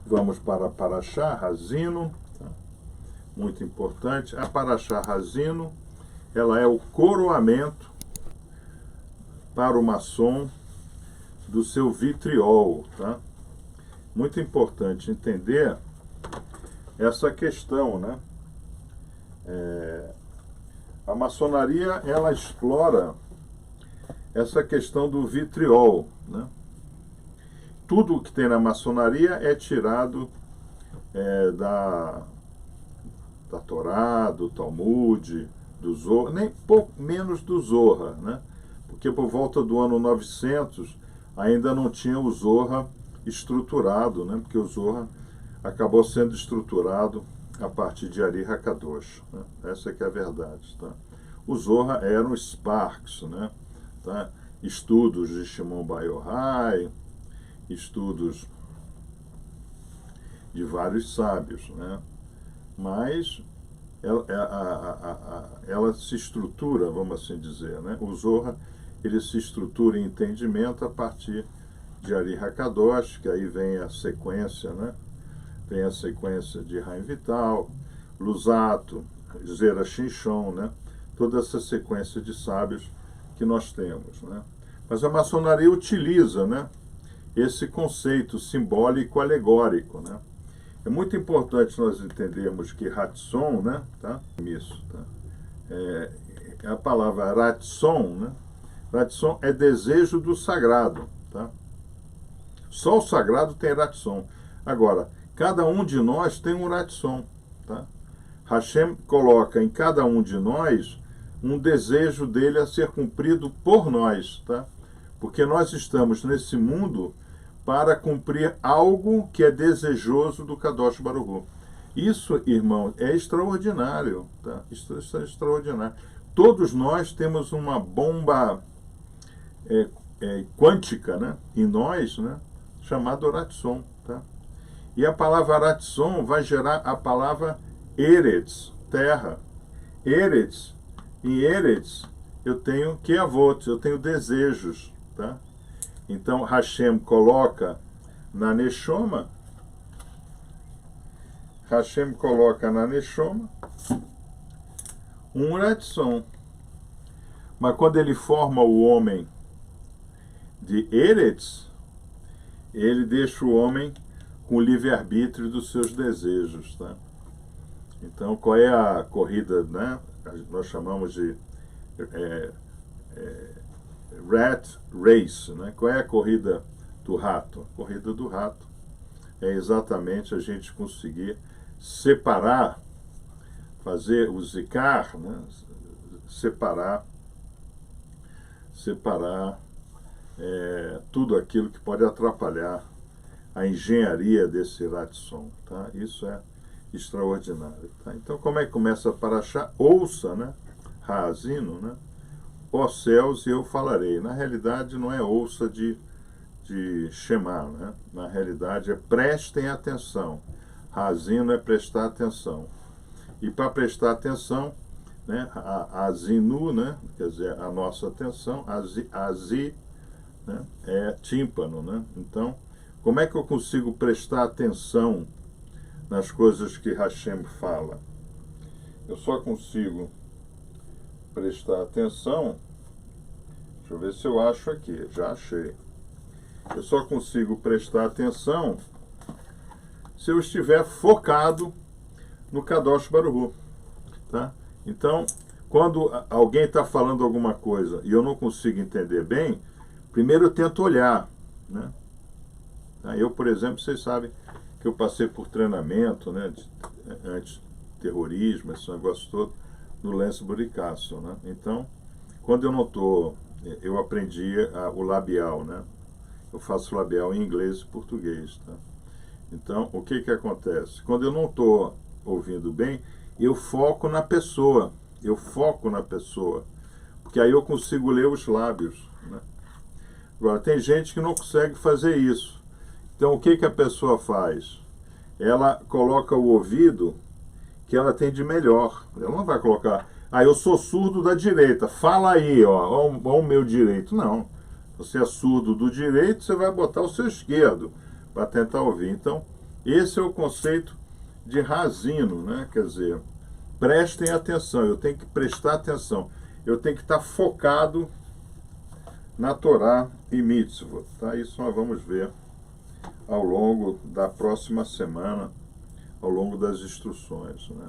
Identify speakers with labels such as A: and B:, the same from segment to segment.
A: Vamos para a Parashá Hazino, tá? Muito importante. A Parashá Hazino, ela é o coroamento para o maçom do seu vitriol, tá? Muito importante entender essa questão, né? A maçonaria, ela explora essa questão do vitriol, né? Tudo o que tem na maçonaria é tirado da Torá, do Talmud, do Zohar, nem pouco menos do Zohar, né? Porque por volta do ano 900 ainda não tinha o Zohar estruturado, né? Porque o Zohar acabou sendo estruturado a partir de Ari Hakadosh, né? Essa é que é a verdade, tá? O Zohar eram Sparks, né? Tá? Estudos de Shimon Bar Yochai, estudos de vários sábios, né? Mas ela se estrutura, vamos assim dizer, né? O Zohar, ele se estrutura em entendimento a partir de Ari Hakadosh, que aí vem a sequência, né? Vem a sequência de Haim Vital, Lusato, Zera Shinshon, né? Toda essa sequência de sábios que nós temos, né? Mas a maçonaria utiliza, né, esse conceito simbólico alegórico, né? É muito importante nós entendermos que Ratson, né, tá? Isso, tá? A palavra Ratson, né? Ratson é desejo do sagrado, tá? Só o sagrado tem Ratson. Agora, cada um de nós tem um Ratson, tá? Hashem coloca em cada um de nós um desejo dele a ser cumprido por nós, tá? Porque nós estamos nesse mundo para cumprir algo que é desejoso do Kadosh Baruch Hu. Isso, irmão, é extraordinário, tá? Isso é extraordinário. Todos nós temos uma bomba quântica, né, em nós, né, chamada Ratson, tá? E a palavra Ratson vai gerar a palavra Eretz, terra. Eretz, em Eretz eu tenho Keavot, eu tenho desejos, tá? Então Hashem coloca na Neshoma, um Ratson. Mas quando ele forma o homem de Eretz, ele deixa o homem com o livre-arbítrio dos seus desejos, tá? Então, qual é a corrida, né? Nós chamamos de rat race, né? Qual é a corrida do rato? A corrida do rato é exatamente a gente conseguir separar, fazer o zikar, né? Separar tudo aquilo que pode atrapalhar a engenharia desse Ratson, tá? Isso é extraordinário, tá? Então, como é que começa a Parashá? Ouça, né? Haazino, né? Ó céus, e eu falarei. Na realidade, não é ouça de Shema, né? Na realidade, é prestem atenção. Haazino é prestar atenção. E para prestar atenção, né? Azinu, né? Quer dizer, a nossa atenção, Azi, né? É tímpano, né? Então, como é que eu consigo prestar atenção nas coisas que Hashem fala? Eu só consigo prestar atenção, deixa eu ver se eu acho aqui, já achei. Eu só consigo prestar atenção se eu estiver focado no Kadosh Baruch Hu, tá? Então, quando alguém está falando alguma coisa e eu não consigo entender bem, primeiro eu tento olhar, né? Eu, por exemplo, vocês sabem que eu passei por treinamento, né, de antiterrorismo, esse negócio todo, no Lance Buricasso, né? Então, quando eu não estou, eu aprendi o labial, né? Eu faço labial em inglês e português, tá? Então, o que acontece? Quando eu não estou ouvindo bem, eu foco na pessoa, porque aí eu consigo ler os lábios, né? Agora, tem gente que não consegue fazer isso. Então, o que a pessoa faz? Ela coloca o ouvido que ela tem de melhor. Ela não vai colocar, eu sou surdo da direita, fala aí, ó o meu direito. Não. Você é surdo do direito, você vai botar o seu esquerdo para tentar ouvir. Então, Esse é o conceito de Razino, né? Quer dizer, prestem atenção, eu tenho que prestar atenção, eu tenho que estar focado na Torá e Mitzvot, tá? Isso nós vamos ver ao longo da próxima semana, ao longo das instruções, né?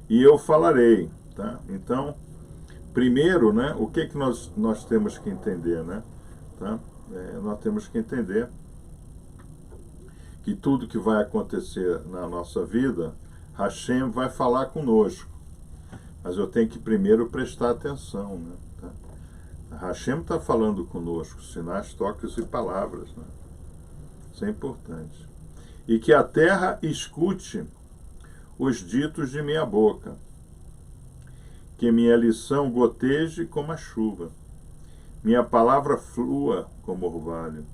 A: E eu falarei, tá? Então, primeiro, né, o que nós temos que entender, né? Tá? Nós temos que entender que tudo que vai acontecer na nossa vida, Hashem vai falar conosco. Mas eu tenho que primeiro prestar atenção, né? Tá? Hashem está falando conosco, sinais, toques e palavras, né? Isso é importante. E que a terra escute os ditos de minha boca, que minha lição goteje como a chuva, minha palavra flua como orvalho,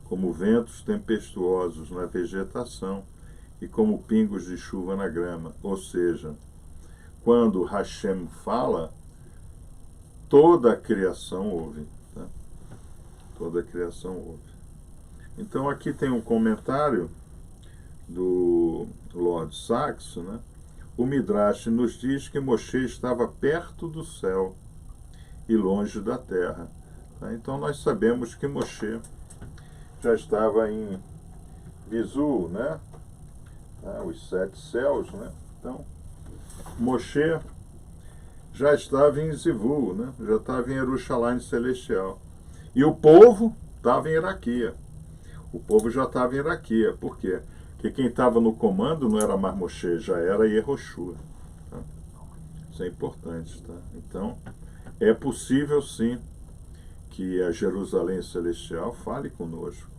A: como ventos tempestuosos na vegetação e como pingos de chuva na grama. Ou seja, quando Hashem fala, toda a criação ouve. Tá? Toda a criação ouve. Então aqui tem um comentário do Lord Saxo, né? O Midrash nos diz que Moshe estava perto do céu e longe da terra. Tá? Então nós sabemos que Moshe já estava em Visu, né? Os 7 céus, né? Então, Moshe já estava em Zivu, né? Já estava em Jerusalém celestial. E o povo estava em Iraquia. O povo já estava em Iraquia. Por quê? Porque quem estava no comando não era mais Moshe, já era Yehoshua. Tá? Isso é importante. Tá? Então, é possível sim que a Jerusalém celestial fale conosco.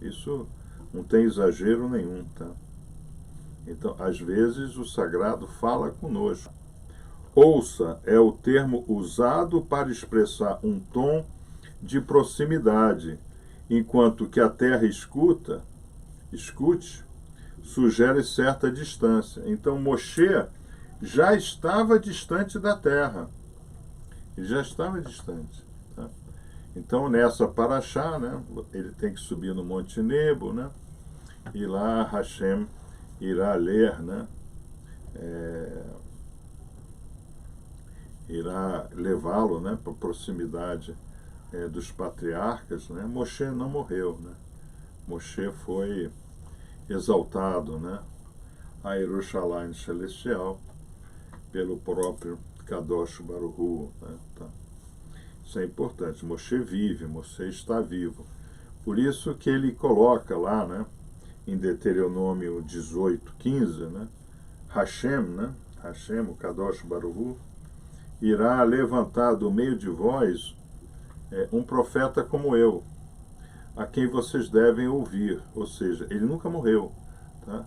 A: Isso não tem exagero nenhum. Tá? Então, às vezes, o sagrado fala conosco. Ouça é o termo usado para expressar um tom de proximidade, enquanto que a terra escute, sugere certa distância. Então, Moshe já estava distante da terra. Ele já estava distante. Tá? Então, nessa paraxá, né, ele tem que subir no Monte Nebo, né, e lá Hashem irá ler, né, irá levá-lo, né, para a proximidade dos patriarcas. Né. Moshe não morreu. Né. Moshe foi exaltado, né, a Jerusalém celestial pelo próprio Kadosh Baruch Hu. Né, tá. Isso é importante. Moshe vive, Moshe está vivo. Por isso que ele coloca lá, né, em Deuteronômio 18:15, né, Hashem, né, Hashem, o Kadosh Baruch Hu, irá levantar do meio de vós um profeta como eu, a quem vocês devem ouvir. Ou seja, ele nunca morreu. Tá?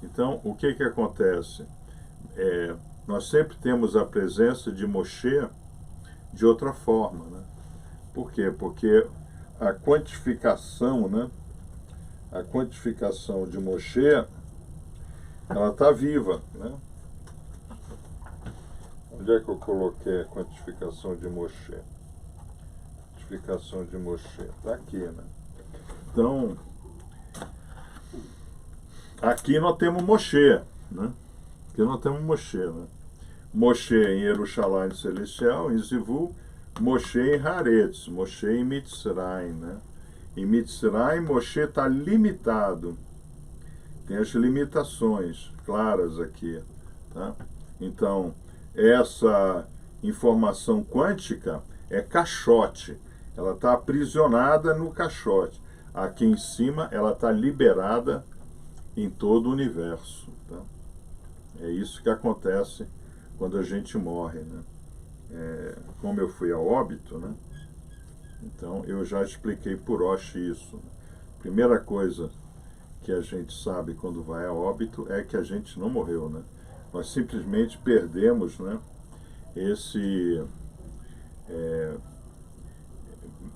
A: Então, o que acontece? Nós sempre temos a presença de Moshe de outra forma. Né? Por quê? Porque a quantificação, né? A quantificação de Moshe, ela está viva. Né? Onde é que eu coloquei a quantificação de Moshe? Quantificação de Moshe. Está aqui, né? Então, aqui nós temos Moshe, né? Aqui nós temos Moshe, né? Moshe em Jerusalém celestial, em Zivu, Moshe em Haaretz, Moshe em Mitzrayim, né? Em Mitzrayim, Moshe está limitado. Tem as limitações claras aqui, tá? Então, essa informação quântica é caixote. Ela está aprisionada no caixote. Aqui em cima, ela está liberada em todo o universo. Tá? É isso que acontece quando a gente morre. Né? Como eu fui a óbito, né? Então eu já expliquei por Osh isso. Primeira coisa que a gente sabe quando vai a óbito é que a gente não morreu. Né? Nós simplesmente perdemos, né, esse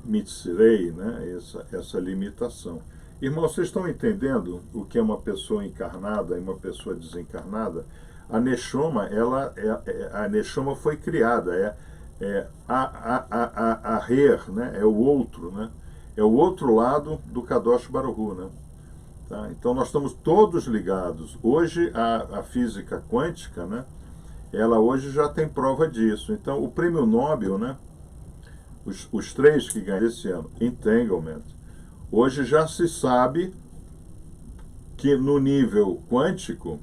A: mitzrei, né, essa limitação. Irmãos, vocês estão entendendo o que é uma pessoa encarnada e uma pessoa desencarnada? A Neshoma, a Neshoma foi criada, a Rer, né, é o outro, né, é o outro lado do Kadosh Baruch Hu, né? Tá? Então nós estamos todos ligados. Hoje a física quântica, né, ela hoje já tem prova disso. Então o prêmio Nobel, né, os três que ganharam esse ano, Entanglement, hoje já se sabe que no nível quântico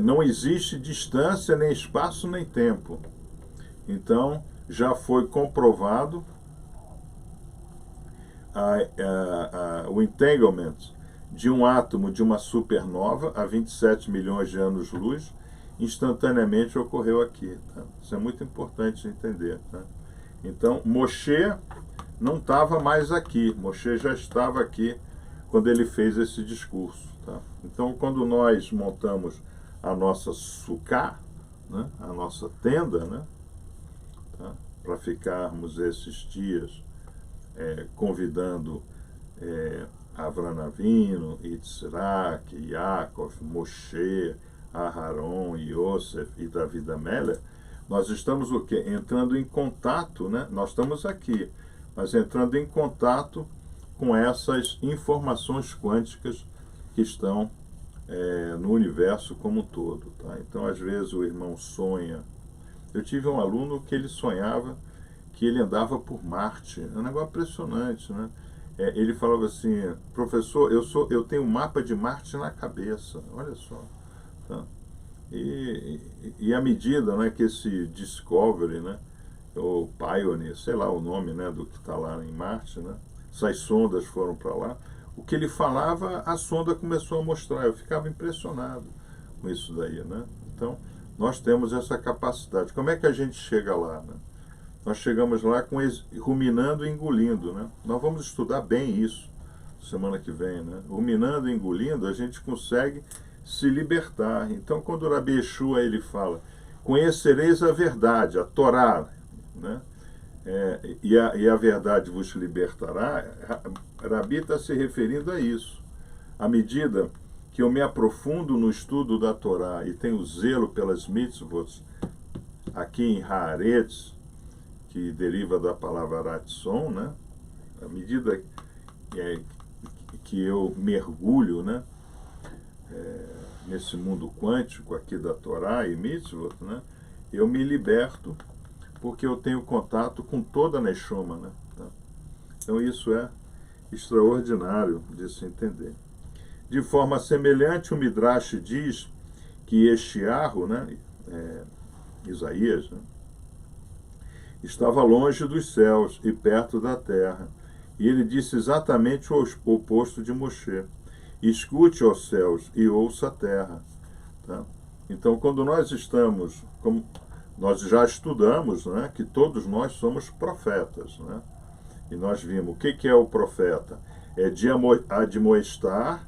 A: não existe distância, nem espaço, nem tempo. Então já foi comprovado o entanglement de um átomo de uma supernova a 27 milhões de anos-luz instantaneamente ocorreu aqui. Tá? Isso é muito importante entender. Tá? Então, Moshe não estava mais aqui. Moshe já estava aqui quando ele fez esse discurso. Tá? Então, quando nós montamos a nossa sukkah, né, a nossa tenda, né, tá, para ficarmos esses dias convidando Avram Avinu, Yitzhak, Yaakov, Moshe, Aharon, Yosef e David Amélia, nós estamos o quê? Entrando em contato, né? Nós estamos aqui, mas entrando em contato com essas informações quânticas que estão no universo como um todo. Tá? Então, às vezes, o irmão sonha. Eu tive um aluno que ele sonhava que ele andava por Marte. É um negócio impressionante, né? Ele falava assim, professor, eu tenho um mapa de Marte na cabeça. Olha só. Tá? E à medida, né, que esse Discovery, né, ou Pioneer, sei lá o nome, né, do que está lá em Marte, né, essas sondas foram para lá, o que ele falava, a sonda começou a mostrar. Eu ficava impressionado com isso daí, né? Então, nós temos essa capacidade. Como é que a gente chega lá, né? Nós chegamos lá ruminando e engolindo, né? Nós vamos estudar bem isso semana que vem, né? Ruminando e engolindo, a gente consegue se libertar. Então, quando o Rabi Yeshua ele fala, conhecereis a verdade, a Torá, né? E a verdade vos libertará, Rabi está se referindo a isso. À medida que eu me aprofundo no estudo da Torá e tenho zelo pelas mitzvot, aqui em Haaretz, que deriva da palavra Ratson, né? À medida que eu mergulho, né, nesse mundo quântico aqui da Torá e mitzvot, né, eu me liberto porque eu tenho contato com toda a Neshoma, né? Tá? Então isso é extraordinário de se entender. De forma semelhante, o Midrash diz que Yeshayahu, né, Isaías, né, estava longe dos céus e perto da terra. E ele disse exatamente o oposto de Moshe. Escute, ó céus, e ouça a terra. Tá? Então, quando nós estamos, como nós já estudamos, né, que todos nós somos profetas. Né? E nós vimos, o que é o profeta? É de admoestar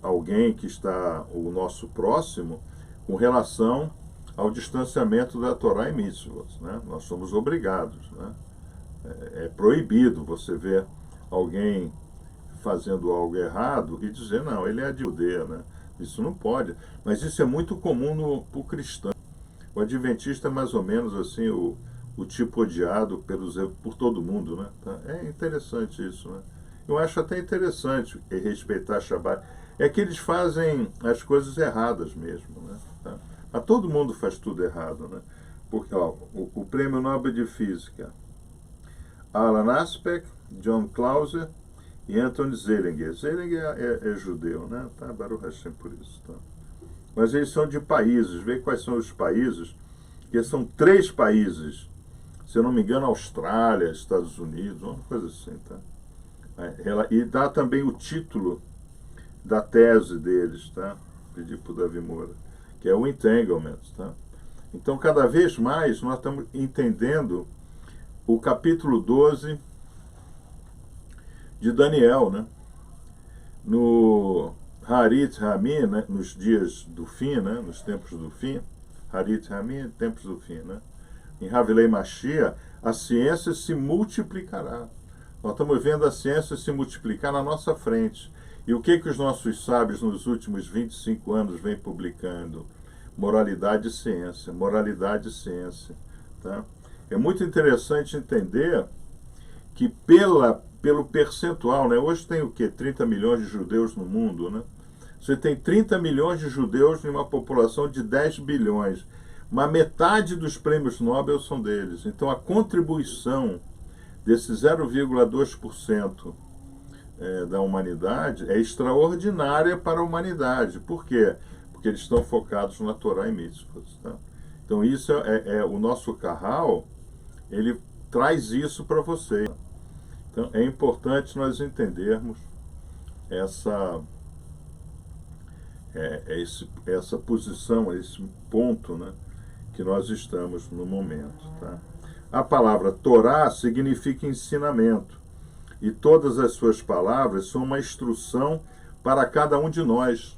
A: alguém que está, o nosso próximo, com relação ao distanciamento da Torá e mitzvot, né? Nós somos obrigados, né? É proibido você ver alguém fazendo algo errado e dizer, não, ele é de judeu, né? Isso não pode. Mas isso é muito comum para o cristão. O adventista é mais ou menos assim, o tipo odiado por todo mundo, né? Tá? É interessante isso, né? Eu acho até interessante respeitar Shabbat. É que eles fazem as coisas erradas mesmo, né? Tá? Mas todo mundo faz tudo errado, né? Porque ó, o Prêmio Nobel de Física, Alan Aspect, John Clauser e Anthony Zeilinger. Zeilinger é judeu, né? Tá? Baruch Hashem por isso. Tá? Mas eles são de países. Vê quais são os países. Que são 3 países. Se eu não me engano, Austrália, Estados Unidos, uma coisa assim. Tá? E dá também o título da tese deles. Tá? Pedi para o Davi Moura. Que é o Entanglement. Tá? Então, cada vez mais, nós estamos entendendo o capítulo 12 de Daniel, né? No Harit Ramin, né? Nos dias do fim, né? Nos tempos do fim, Harit Ramin, tempos do fim, né? Em Havilei Mashiach, a ciência se multiplicará. Nós estamos vendo a ciência se multiplicar na nossa frente. E o que os nossos sábios nos últimos 25 anos vêm publicando? Moralidade e ciência, moralidade e ciência. Tá? É muito interessante entender que pelo percentual, né? Hoje tem o quê? 30 milhões de judeus no mundo, né? Você tem 30 milhões de judeus em uma população de 10 bilhões. Uma metade dos prêmios Nobel são deles. Então a contribuição desse 0,2% da humanidade é extraordinária para a humanidade. Por quê? Porque eles estão focados na Torá e Mitzvot. Tá? Então isso o nosso Kahal, ele traz isso para você. Então é importante nós entendermos essa posição, esse ponto, né, que nós estamos no momento. Tá? A palavra Torá significa ensinamento, e todas as suas palavras são uma instrução para cada um de nós.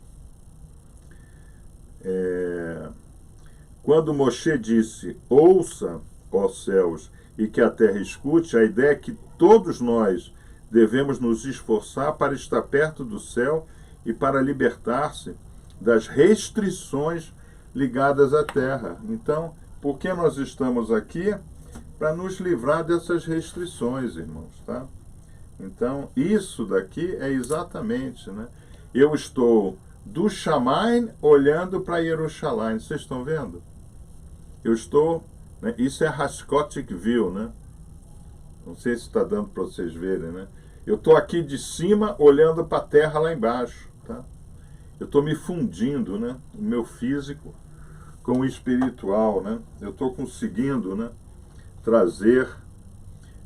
A: Quando Moshe disse, ouça, ó céus, e que a terra escute, a ideia é que todos nós devemos nos esforçar para estar perto do céu e para libertar-se das restrições ligadas à terra. Então, por que nós estamos aqui? Para nos livrar dessas restrições, irmãos, tá? Então, isso daqui é exatamente, né? Eu estou do Shamaim olhando para Jerusalém. Vocês estão vendo? Eu estou, né? Isso é Hashkotic View, né? Não sei se está dando para vocês verem, né? Eu estou aqui de cima olhando para a terra lá embaixo, tá? Eu estou me fundindo, né? O meu físico com o espiritual, né? Eu estou conseguindo, né, trazer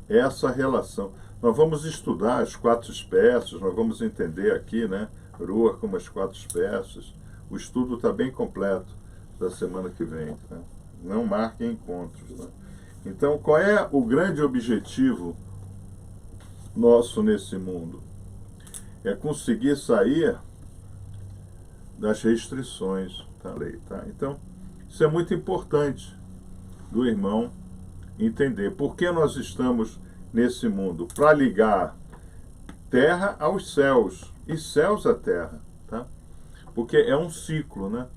A: essa relação. Nós vamos estudar as 4 espécies, nós vamos entender aqui, né, Ruach como as 4 espécies. O estudo está bem completo da semana que vem. Tá? Não marquem encontros. Tá? Então, qual é o grande objetivo nosso nesse mundo? É conseguir sair das restrições da lei. Tá? Então, isso é muito importante do irmão entender. Por que nós estamos nesse mundo? Para ligar terra aos céus e céus à terra. Tá? Porque é um ciclo, né?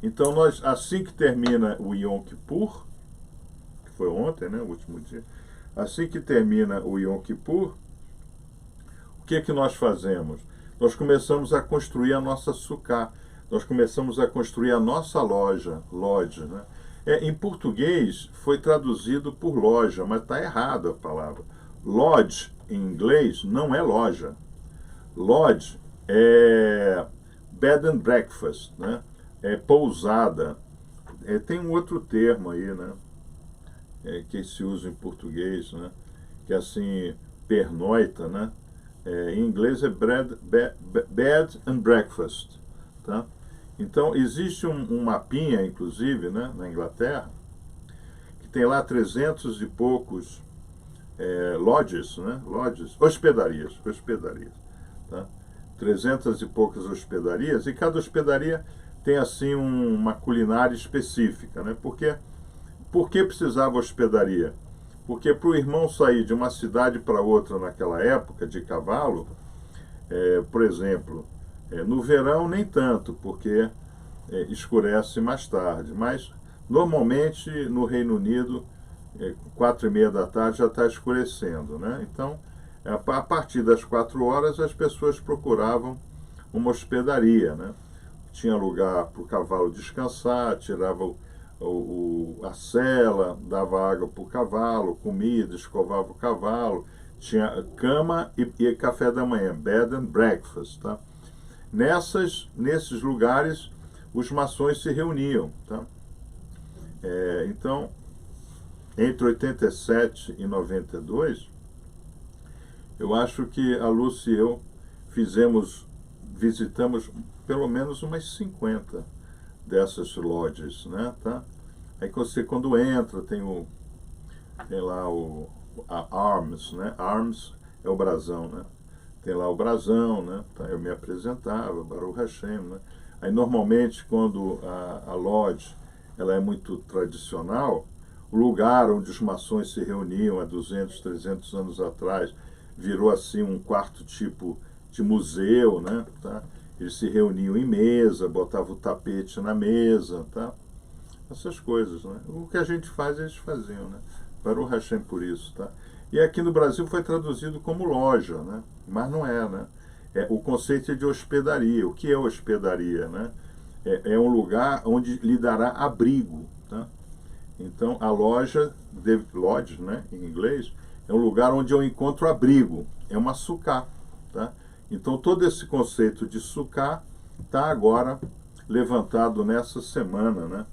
A: Então, nós, assim que termina o Yom Kippur, que foi ontem, né, o último dia, assim que termina o Yom Kippur, o que é que nós fazemos? Nós começamos a construir a nossa sukkah, nós começamos a construir a nossa loja, né? Em português foi traduzido por loja, mas está errado a palavra. Lodge, em inglês, não é loja. Lodge é bed and breakfast, né? É pousada. Tem um outro termo aí, né? Que se usa em português, né? Que é assim, pernoita, né? Em inglês é bed and breakfast, tá? Então, existe um mapinha, inclusive, né, na Inglaterra, que tem lá 300 e poucos lodges, né? Lodges, hospedarias, tá? 300 e poucas hospedarias, e cada hospedaria tem, assim, uma culinária específica, né? Por que precisava hospedaria? Porque para o irmão sair de uma cidade para outra naquela época, de cavalo, por exemplo, no verão nem tanto, porque escurece mais tarde, mas normalmente no Reino Unido, 4:30 da tarde já está escurecendo, né? Então, a partir das 4 horas as pessoas procuravam uma hospedaria, né? Tinha lugar para o cavalo descansar, tirava a sela, dava água para o cavalo, comida, escovava o cavalo, tinha cama e café da manhã, bed and breakfast, tá? Nesses lugares, os maçons se reuniam. Tá? Então, entre 87 e 92, eu acho que a Lúcia e eu visitamos pelo menos umas 50 dessas lodges, né? Tá? Aí você, quando entra, tem lá a Arms, né? Arms é o brasão, né? Tem lá o brasão, né? Eu me apresentava, Baruch Hashem, né? Aí, normalmente, quando a lodge ela é muito tradicional, o lugar onde os maçons se reuniam há 200, 300 anos atrás virou, assim, um quarto tipo de museu, né? Tá? Eles se reuniam em mesa, botavam o tapete na mesa, tá? Essas coisas, né? O que a gente faz, eles faziam, né? Baruch Hashem por isso, tá? E aqui no Brasil foi traduzido como loja, né? Mas não é, né? O conceito é de hospedaria. O que é hospedaria, né? É um lugar onde lhe dará abrigo, tá? Então, a loja, lodge, né, em inglês, é um lugar onde eu encontro abrigo. É uma sucá, tá? Então, todo esse conceito de sucá está agora levantado nessa semana, né,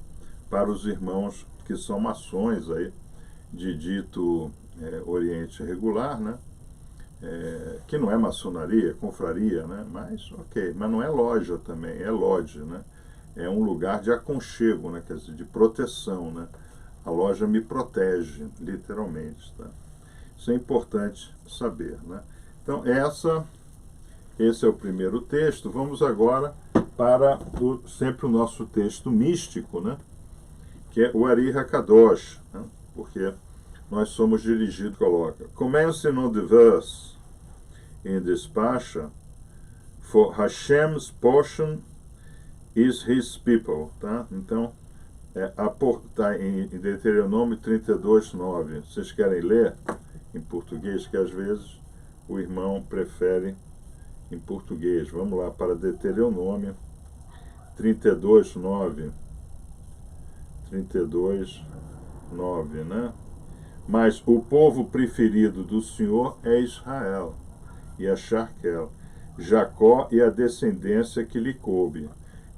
A: para os irmãos que são maçons aí, de dito Oriente Regular, né, que não é maçonaria, é confraria, né, mas ok, mas não é loja também, é lodge, né, é um lugar de aconchego, né, quer dizer, de proteção, né. A loja me protege, literalmente, tá? Isso é importante saber, né? Então, esse é o primeiro texto. Vamos agora para sempre o nosso texto místico, né? Que é o Ari Hakadosh, né? Porque nós somos dirigidos, coloca, commencing on the verse in this Pasha, for Hashem's portion is his people, tá? Então, está em Deuteronômio 32, 9. Vocês querem ler em português, que às vezes o irmão prefere em português. Vamos lá para Deuteronômio 32, 9. 32, 9, né? Mas o povo preferido do Senhor é Israel e a Sharkel, Jacó e a descendência que lhe coube.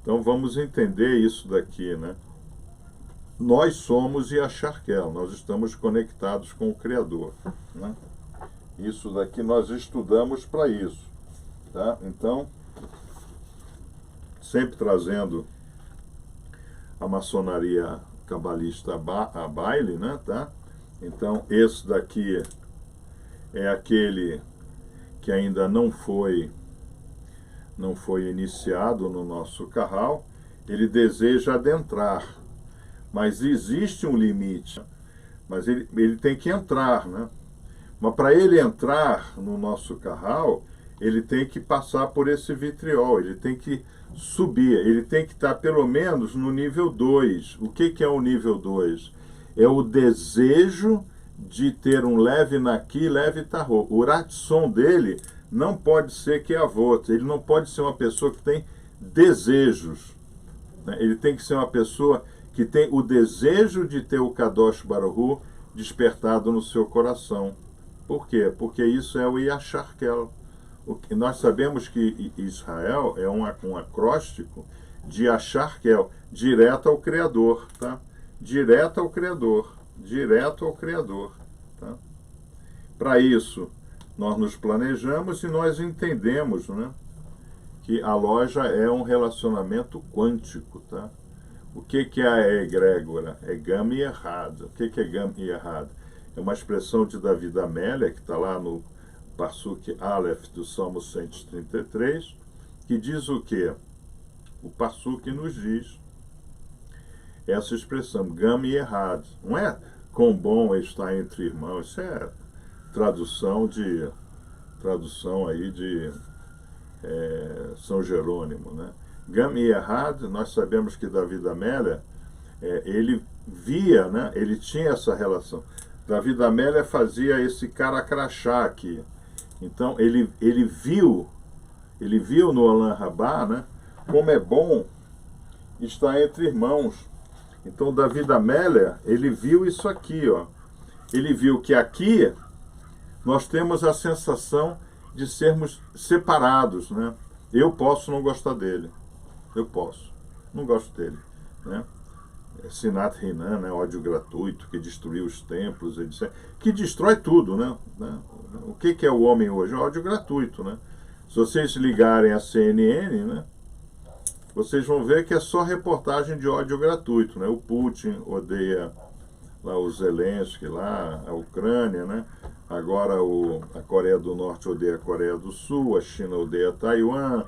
A: Então vamos entender isso daqui, né? Nós somos Yasharkel, nós estamos conectados com o Criador, né? Isso daqui nós estudamos para isso, tá? Então, sempre trazendo a maçonaria cabalista a baile, né, tá? Então, esse daqui é aquele que ainda não foi iniciado no nosso carral. Ele deseja adentrar, mas existe um limite, mas ele tem que entrar, né? Mas para ele entrar no nosso carral, ele tem que passar por esse vitriol, ele tem que subir, ele tem que estar pelo menos no nível 2. O que é o nível 2? É o desejo de ter um leve naqui, leve tarô. O ratson dele não pode ser que avota, ele não pode ser uma pessoa que tem desejos, né? Ele tem que ser uma pessoa que tem o desejo de ter o Kadosh Baruch Hu despertado no seu coração. Por quê? Porque isso é o Yasharkel. Nós sabemos que Israel é um acróstico de Yasharkel, direto ao Criador, tá? Direto ao Criador, direto ao Criador, tá? Para isso, nós nos planejamos e nós entendemos, né, que a loja é um relacionamento quântico, tá? O que é a egrégora? É Gam e Errad. O que é Gam e Errad? É uma expressão de Davi da Amélia, que está lá no Pasuk Aleph do Salmo 133, que diz o quê? O Pasuk nos diz essa expressão, Gam e Errad. Não é quão bom está entre irmãos, isso é tradução aí de São Jerônimo, né? Gam e Errad, nós sabemos que Davi da Amélia, ele via, né, ele tinha essa relação. Davi da Amélia fazia esse cara crachá aqui. Então ele viu no Olam Rabá, né, como é bom estar entre irmãos. Então Davi da Amélia, ele viu isso aqui, ó. Ele viu que aqui nós temos a sensação de sermos separados, né? Eu posso não gostar dele. Eu posso. Não gosto dele, né? Sinat Rinan, né? Ódio gratuito, que destruiu os templos, etc. Que destrói tudo, né? O que é o homem hoje? Ódio gratuito, né? Se vocês ligarem a CNN, né, vocês vão ver que é só reportagem de ódio gratuito, né? O Putin odeia lá o Zelensky, lá a Ucrânia, né? Agora a Coreia do Norte odeia a Coreia do Sul, a China odeia Taiwan,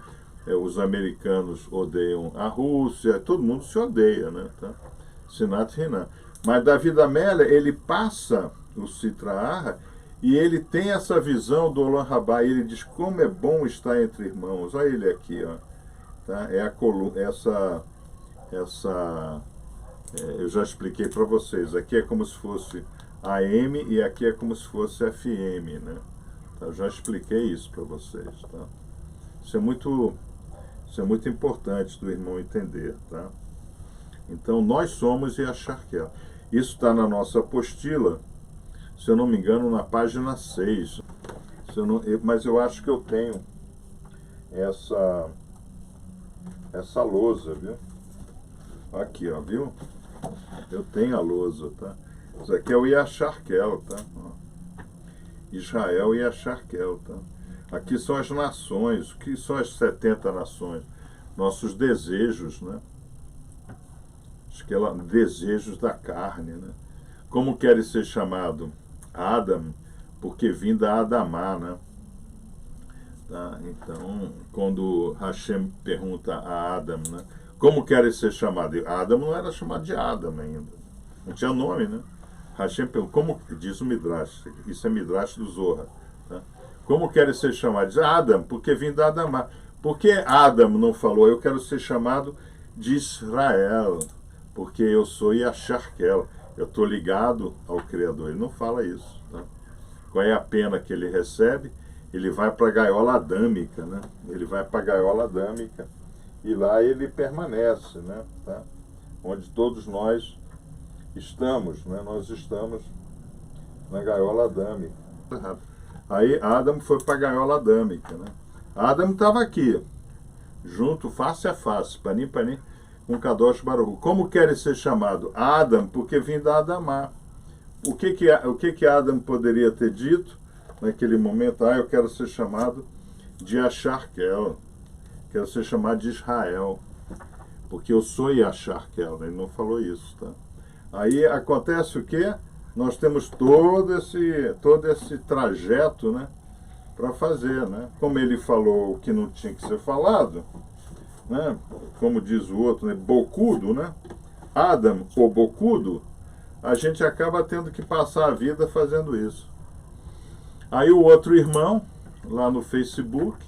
A: os americanos odeiam a Rússia, todo mundo se odeia, né? Tá? Sinat Rinan. Mas Davi da Amélia, ele passa o Sitra Ahra e ele tem essa visão do Olam Rabá, ele diz como é bom estar entre irmãos. Olha ele aqui, ó. Tá? É a coluna, eu já expliquei para vocês, aqui é como se fosse AM e aqui é como se fosse FM, né? Tá, eu já expliquei isso para vocês, tá? Isso é muito importante do irmão entender, tá? Então, nós somos Yasharkel. Isso está na nossa apostila, se eu não me engano, na página 6. Mas eu acho que eu tenho essa lousa, viu? Aqui, ó, viu? Eu tenho a lousa, tá? Isso aqui é o Yasharkel, tá? Ó. Israel e Yasharkel, tá? Aqui são as nações. O que são as 70 nações? Nossos desejos, né? Acho que é desejos da carne, né? Como quer ser chamado? Adam, porque vim da Adamá, né? Tá? Então, quando Hashem pergunta a Adam, né? Como quer ser chamado? Adam não era chamado de Adam ainda. Não tinha nome, né? Hashem pergunta, como diz o Midrash, isso é Midrash do Zohar, tá? Como quer ser chamado? Diz Adam, porque vim da Adamá. Por que Adam não falou, eu quero ser chamado de Israel, porque eu sou Yasharkel, eu estou ligado ao Criador. Ele não fala isso, tá? Qual é a pena que ele recebe? Ele vai para a gaiola adâmica, né? Ele vai para a gaiola adâmica e lá ele permanece, né? Tá? Onde todos nós estamos, né? Nós estamos na gaiola adâmica. Aí Adam foi para a gaiola adâmica, né? Adam estava aqui, junto, face a face, panim, panim, com Kadosh Baruch. Como quer ser chamado? Adam, porque vim da Adamá. O que Adam poderia ter dito naquele momento? Eu quero ser chamado de Yasharkel, quero ser chamado de Israel, porque eu sou Yasharkel. Ele não falou isso, tá? Aí acontece o quê? Nós temos todo esse trajeto, né, para fazer, né? Como ele falou o que não tinha que ser falado, né? Como diz o outro, né? Bocudo, né? Adam, o bocudo, a gente acaba tendo que passar a vida fazendo isso. Aí o outro irmão, lá no Facebook,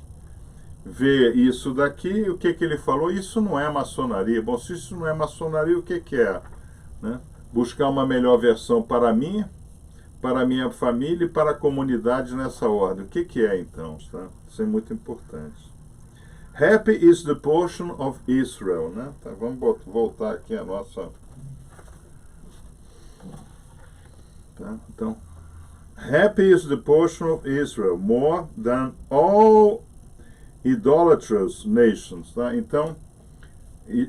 A: vê isso daqui, e o que ele falou? Isso não é maçonaria. Bom, se isso não é maçonaria, o que é? Né? Buscar uma melhor versão para mim, para a minha família e para a comunidade nessa ordem. O que é então? Tá? Isso é muito importante. Happy is the portion of Israel. Né? Tá, vamos voltar aqui a nossa... Tá? Então, happy is the portion of Israel, more than all idolatrous nations. Tá? Então,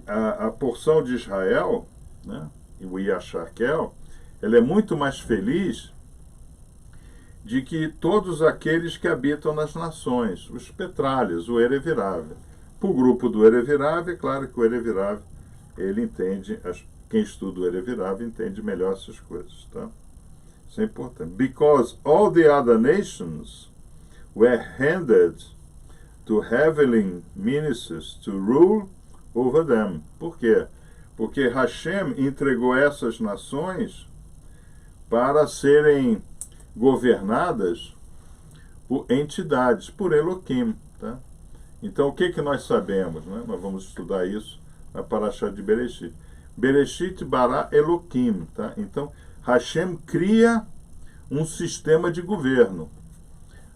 A: a porção de Israel, né? O Yasharkel, ela é muito mais feliz de que todos aqueles que habitam nas nações, os petralhas, o Erevirave. Para o grupo do Erevirave, é claro que o Erevirave, ele entende, quem estuda o Erevirave entende melhor essas coisas, tá? Isso é importante. Because all the other nations were handed to heavenly ministers to rule over them. Por quê? Porque Hashem entregou essas nações para serem governadas por entidades, por Elohim. Tá? Então, o que nós sabemos? Né? Nós vamos estudar isso na Parashá de Bereshit. Bereshit bara Elohim. Tá? Então, Hashem cria um sistema de governo,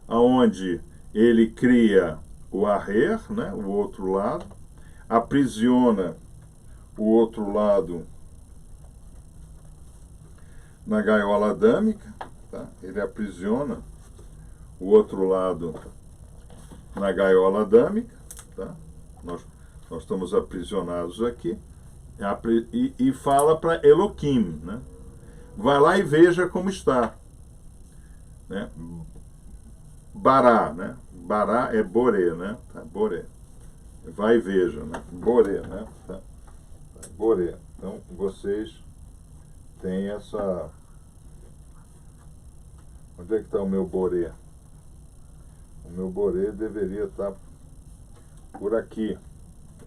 A: onde ele cria o Aher, né? O outro lado, aprisiona o outro lado na gaiola adâmica, tá? Ele aprisiona o outro lado na gaiola adâmica, tá? Nós estamos aprisionados aqui, e fala para Elohim, né? Vai lá e veja como está, né? Bará, né? Bará é Boré, né? Tá? Boré. Vai e veja, né? Boré, né? Tá? Boré. Então, vocês têm essa... Onde é que está o meu Boré? O meu Boré deveria estar por aqui.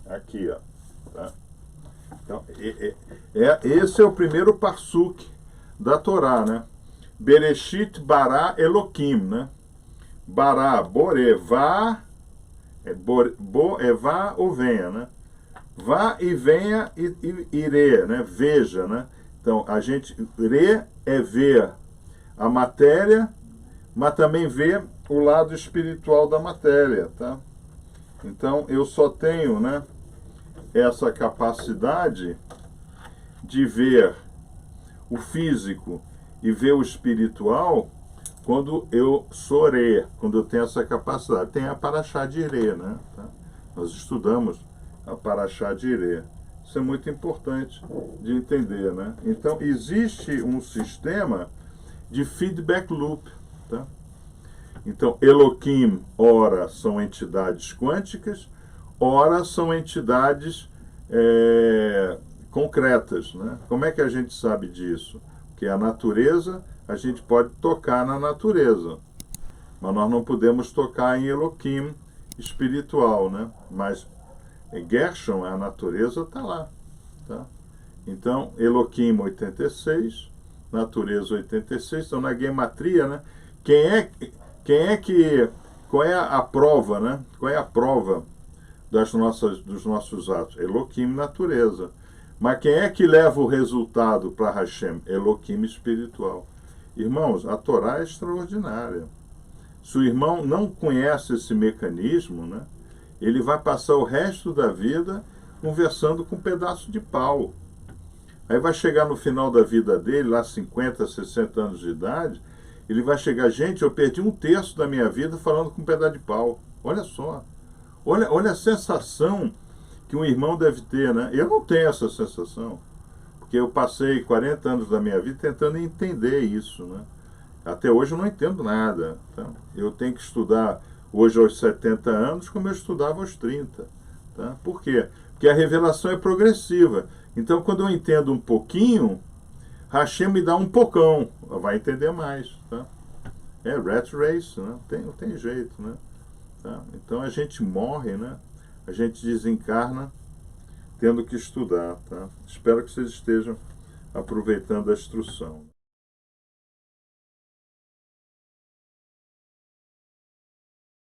A: Aqui, ó. Tá? Então, esse é o primeiro parsuk da Torá, né? Bereshit bara Elohim, né? Bará, Boré, vá, vá ou venha, né? Vá e venha e irê, né? Veja, né? Então, re é ver, a matéria, mas também ver o lado espiritual da matéria, tá? Então, eu só tenho, né, essa capacidade de ver o físico e ver o espiritual quando eu sou Re, quando eu tenho essa capacidade. Tem a Parashá de Re, né? Tá? Nós estudamos a Parashá de Re. Isso é muito importante de entender, né? Então, existe um sistema de feedback loop, tá? Então, Elohim, ora, são entidades quânticas, ora, são entidades concretas, né? Como é que a gente sabe disso? Porque a natureza, a gente pode tocar na natureza, mas nós não podemos tocar em Elohim espiritual, né? Mas Gershon, a natureza, está lá, tá? Então, Elohim 86, natureza 86, então na gematria, né? Qual é a prova, né? Qual é a prova dos nossos atos? Elohim, natureza. Mas quem é que leva o resultado para Hashem? Elohim espiritual. Irmãos, a Torá é extraordinária. Se o irmão não conhece esse mecanismo, né, ele vai passar o resto da vida conversando com um pedaço de pau. Aí vai chegar no final da vida dele, lá 50, 60 anos de idade, ele vai chegar, gente, eu perdi um terço da minha vida falando com um pedaço de pau. Olha só. Olha a sensação que um irmão deve ter, né? Eu não tenho essa sensação, porque eu passei 40 anos da minha vida tentando entender isso, né? Até hoje eu não entendo nada, tá? Eu tenho que estudar hoje aos 70 anos como eu estudava aos 30, tá? Por quê? Porque a revelação é progressiva. Então, quando eu entendo um pouquinho, Hashem me dá um pocão, vai entender mais, tá? É rat race, né? Não tem jeito, né? Tá? Então a gente morre, né? A gente desencarna tendo que estudar, tá? Espero que vocês estejam aproveitando a instrução.